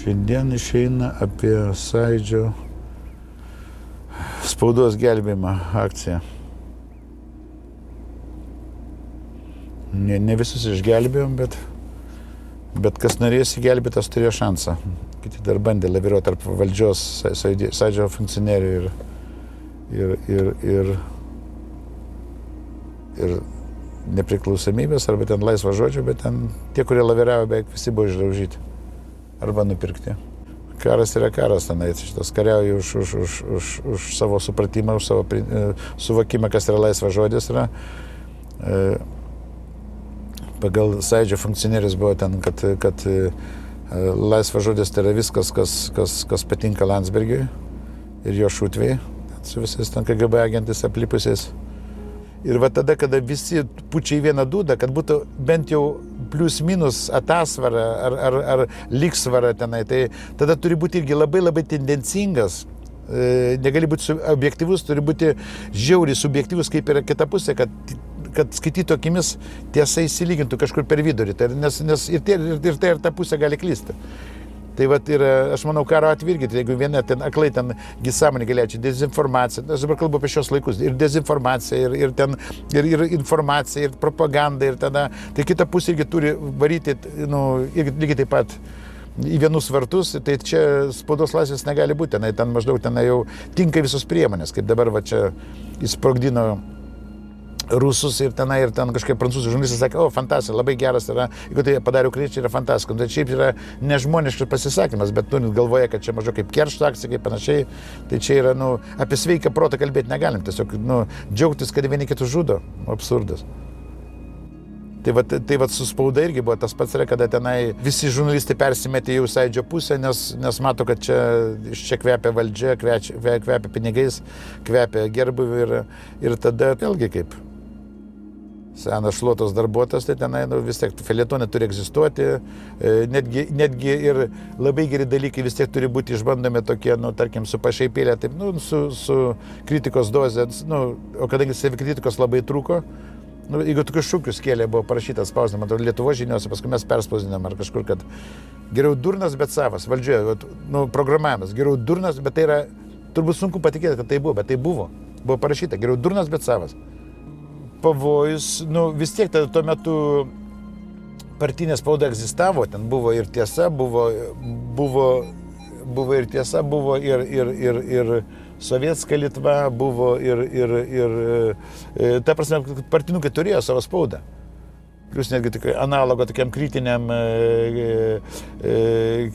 Šiandien išeina apie Sąjūdžio spaudos gelbėjimo akciją. Ne visus išgelbėjom, bet kas norės įgelbėti, tas turėjo šansą. Kiti dar bandė laviruoti tarp valdžios, Sąjūdžio funkcionierių ir nepriklausomybės, arba ten laisvo žodžio, bet ten tie, kurie laviravo, beveik visi buvo išdaužyti arba nupirkti. Karas yra karas, tenai šitas kariauja už savo supratimą, už savo suvokimą, kas yra laisvas žodis. Pagal Sąjūdžio funkcionierius buvo ten, kad laisvas žodis tai yra viskas, kas patinka Landsbergiui ir jo šūtviai, su visais ten KGB agentais aplipusiais. Ir va tada, kada visi pučia į vieną dūdą, kad būtų bent jau plius minus atasvara ar lygsvara tenai, tai tada turi būti irgi labai tendencingas, negali būti objektyvus, turi būti žiauriai subjektyvus, kaip yra kita pusė, kad skaitytų akimis tiesa įsilygintų kažkur per vidurį, nes ir ta pusė gali klysti. Tai vat ir aš manau, karo atveju irgi, jeigu viena ten aklai ten sąmonė galėčiau, dezinformacija, aš dabar kalbu apie šios laikus, ir dezinformacija, ir informacija, ir propaganda, ir tada, tai kita pusė irgi turi varyti, lygiai taip pat į vienus vartus, tai čia spaudos laisvės negali būti, ten maždaug ten jau tinka visos priemonės, kaip dabar va čia įsprogdino rusus ir ten kažkaip prancūzų žurnalistai sakė, fantastika, labai geras yra, jeigu tai padarė ukrainiečiai, yra fantastika. Tai šiaip yra nežmoniškas pasisakymas, bet turint galvoje, kad čia maždaug kaip keršto akcija, kaip panašiai, tai čia yra, apie sveiką protą kalbėti negalim, tiesiog, džiaugtis, kad vieni kitus žudo, absurdas. Tai vat su spauda irgi buvo tas pats, kada tenai visi žurnalistai persimetė jau Sąjūdžio pusę, nes mato, kad čia kvepia valdžia, kvepia pinigais, kvepia gerbūviu ir tada vėlgi kaip senas šluotos darbuotojas, tai tenai vis tiek feljetonai turi egzistuoti, netgi ir labai geri dalykai vis tiek turi būti išbandomi tokie, tarkim, su pašaipėlė, taip, su kritikos doze, o kadangi savikritikos labai trūko, jeigu tokius šūkius kėlė, buvo parašytas spausdinama, Lietuvos žiniuose, paskui mes perspausdinam ar kažkur, kad geriau durnas, bet savas, valdžioje, programavimas, geriau durnas, bet tai yra, turbūt sunku patikėti, kad tai buvo, bet tai buvo parašyta, geriau durnas, bet savas. Pavojus, vis tiek tuo metu partinė spauda egzistavo, ten buvo ir tiesa, buvo ir tiesa, buvo ir sovietska Litva, buvo ir ta prasme, partinukai turėjo savo spaudą. Plius netgi analogo tokiam kritiniam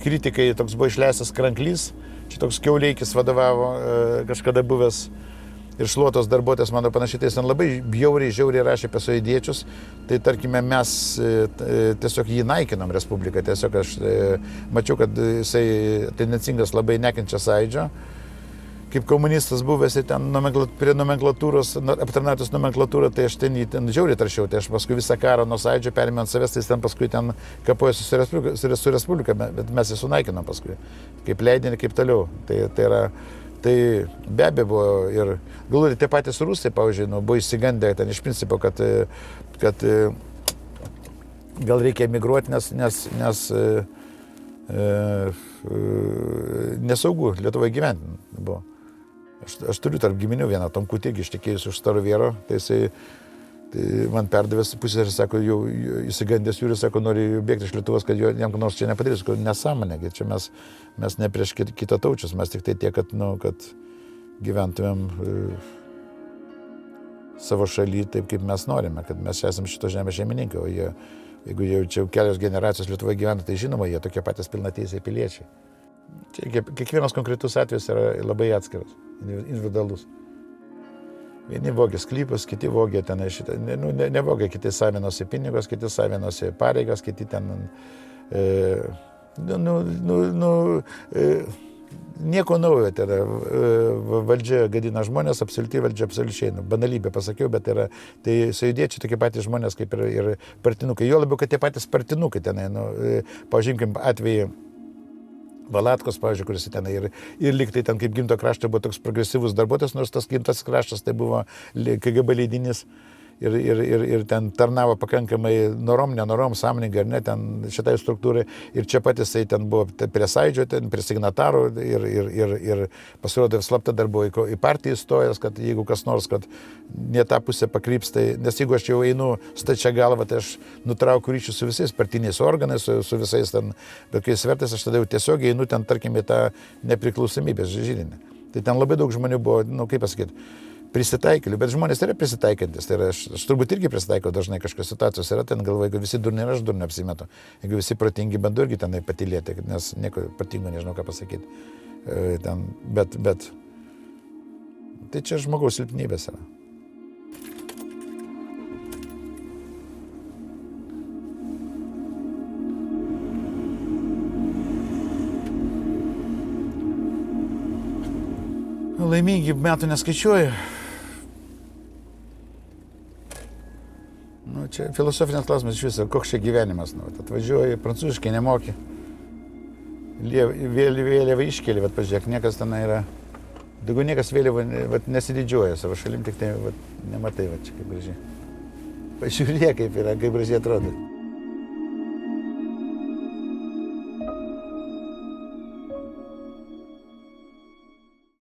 kritikai toks buvo išleistas Kranklys, čia toks Kiauleikis vadovavo kažkada buvęs ir šluotos darbuotojas, mano panašiai, tai jis labai žiauriai rašė apie sąjūdiečius, tai tarkime mes tiesiog jį naikinom Respubliką, tiesiog aš mačiau, kad jisai tendencingas labai nekenčia Sąjūdžio, kaip komunistas buvęs ir ten prie nomenklatūros, aptarnautos nomenklatūrą, tai aš ten žiauriai taršiau, tai aš paskui visą karą nuo Sąjūdžio perėmė ant savęs, tai jis ten paskui ten kapojo su Respublika, bet mes jį sunaikinom paskui, kaip leidinį, kaip toliau, tai be abejo buvo ir galų tie patys rusai, pavyzdžiui, buvo įsigandę ten iš principo, kad gal reikia emigruoti, nes nesaugu Lietuvoje gyventi buvo. Aš turiu tarp giminių vieną Tomkutį, ištekėjus už Staroviero, tai jisai man perdavęs pusės ir sako, jau įsigandęs Jūris, sako, nori bėgti iš Lietuvos, kad jam nors čia nepadarys, nesąmonė, čia mes ne prieš kitą taučius, mes tik tai tiek, kad gyventumėm savo šaly taip, kaip mes norime, kad mes esame šito žemės šeimininkai, o jeigu jau čia kelios generacijos Lietuvoje gyvena, tai žinoma, jie tokie patys pilnateisiai piliečiai. Čia kiekvienas konkretus atvejis yra labai atskiras, individualus. Vieni vogė sklypus, kiti vogė ten šitą, nevogė, kiti savinosi pinigus, kiti savinosi pareigas, kiti ten, nieko naujo, tai yra, valdžia gadina žmonės, absoliuti valdžia absoliučiai, banalybė pasakiau, bet tai sąjūdiečiai tokie patys žmonės kaip ir partinukai, jo labiau, kad tie patys partinukai tenai, pažymkim atvejį, Valatkos, pavyzdžiui, kuris ten ir liktai ten kaip Gimto krašto buvo toks progresyvus darbuotojas, nors tas Gimtas kraštas tai buvo KGB leidinys ir ten tarnavo pakankamai nenorom, sąmoningai ar ne, ten šitai struktūrai. Ir čia pat jisai ten buvo prie sąjūdžio, ten prie signatarų ir pasirodė slapta dar buvo į partiją įstojęs, kad jeigu kas nors, kad ne tą pusę pakryps, tai, nes jeigu aš jau einu stačia galva, tai aš nutraukiu ryšius su visais partiniais organais, su visais ten, bet kai svertas, aš tada jau tiesiog einu ten, tarkim, į tą nepriklausomybės židinį. Tai ten labai daug žmonių buvo, kaip pasakyti, prisitaikėlių, bet žmonės yra prisitaikantis. Tai yra, aš turbūt irgi prisitaikau dažnai kažkokios situacijos yra, ten galvoju, jeigu visi durni ir aš durni apsimetu. Jeigu visi protingi, bandu irgi tenai patylėti, nes nieko protingo nežinau ką pasakyti. Ten, bet tai čia žmogaus silpnybės yra. Laimingi metų neskaičiuoju. Čia filosofinės klausimas iš viso, koks čia gyvenimas. Atvažiuoji, prancūziškai nemoki. Vėliavą iškeli, pažiūrėk, niekas ten yra. Daugiau niekas vėliavą nesididžiuoja savo šalim, tik tai nematai, čia kaip gražiai. Pažiūrėk, kaip yra, kaip gražiai atrodo.